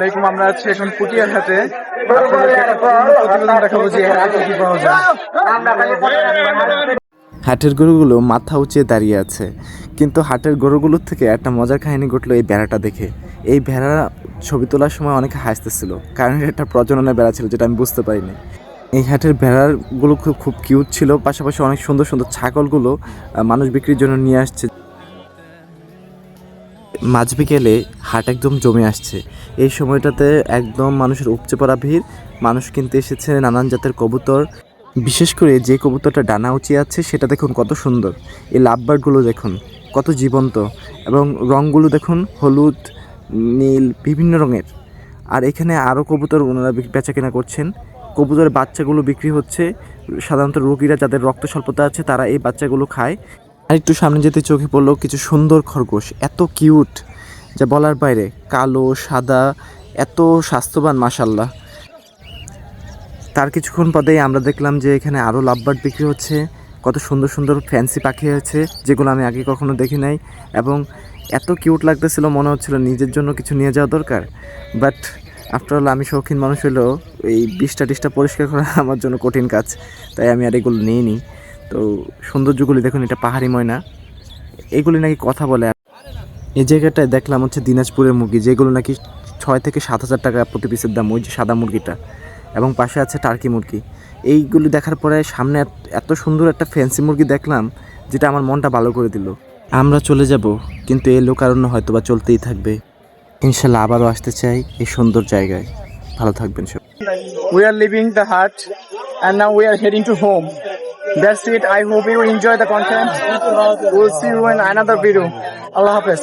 আলাইকুম। আমরা আছি এখন পুটিয়ার হাটে। আপনাদেরকে একটা পূর্ণ প্রতিবেদন দেখাবো যে এর হাটে কি পাওয়া যায়। হাটের গরুগুলো মাথা উঁচিয়ে দাঁড়িয়ে আছে, কিন্তু হাটের গরুগুলোর থেকে একটা মজার কাহিনী ঘটলো এই ভেড়াটা দেখে। এই ভেড়া ছবি তোলার সময় অনেকে হাসতেছিল, কারণ এটা একটা প্রজননের ভেড়া ছিল, যেটা আমি বুঝতে পারিনি। এই হাটের ভেড়াগুলো খুব কিউট ছিল, পাশাপাশি অনেক সুন্দর সুন্দর ছাগলগুলো মানুষ বিক্রির জন্য নিয়ে আসছে। মাঝ বিকেলে হাট একদম জমে আসছে। এই সময়টাতে একদম মানুষের উপচে পড়া ভিড়। মানুষ কিনতে এসেছে নানান জাতের কবুতর, বিশেষ করে যে কবুতরটা ডানা উঁচিয়ে আছে সেটা দেখুন কত সুন্দর। এই লাভবার্ডগুলো দেখুন কত জীবন্ত, এবং রঙগুলো দেখুন হলুদ, নীল, বিভিন্ন রঙের। আর এখানে আরও কবুতর ওনারা বেচা কেনা করছেন। কবুতরের বাচ্চাগুলো বিক্রি হচ্ছে। সাধারণত রোগীরা যাদের রক্ত স্বল্পতা আছে তারা এই বাচ্চাগুলো খায়। আর একটু সামনে যেতে চোখে পড়লো কিছু সুন্দর খরগোশ, এত কিউট যা বলার বাইরে, কালো সাদা, এত স্বাস্থ্যবান মাশাল্লাহ। তার কিছুক্ষণ পরেই আমরা দেখলাম যে এখানে আরও লাভবার্ড বিক্রি হচ্ছে। কত সুন্দর সুন্দর ফ্যান্সি পাখি আছে যেগুলো আমি আগে কখনো দেখি নাই, এবং এত কিউট লাগতেছিল, মনে হচ্ছিল নিজের জন্য কিছু নিয়ে যাওয়া দরকার। বাট আফটার অল আমি শৌখিন মানুষ হলেও এই টিসটা পরিষ্কার করা আমার জন্য কঠিন কাজ, তাই আমি আর এগুলো নিইনি। তো সৌন্দর্যগুলি দেখুন, এটা পাহাড়ি ময়না, এগুলি নাকি কথা বলে। এই জায়গাটায় দেখলাম হচ্ছে দিনাজপুরের মুরগি, যেগুলো নাকি 6 থেকে 7 হাজার টাকা প্রতি পিসের দাম, ওই যে সাদা মুরগিটা, এবং পাশে আছে টার্কি মুরগি। এইগুলি দেখার পরে সামনে এত সুন্দর একটা ফ্যান্সি মুরগি দেখলাম, যেটা আমার মনটা ভালো করে দিল। আমরা চলে যাব, কিন্তু এই লোকারণ্য হয়তো বা চলতেই থাকবে। ইনশাল্লাহ আবারও আসতে চাই এই সুন্দর জায়গায়। ভালো থাকবেন সব। We are leaving the hut and now we are heading to home. That's it. I hope you enjoy the content. We'll see you in another video. Allah Hafiz.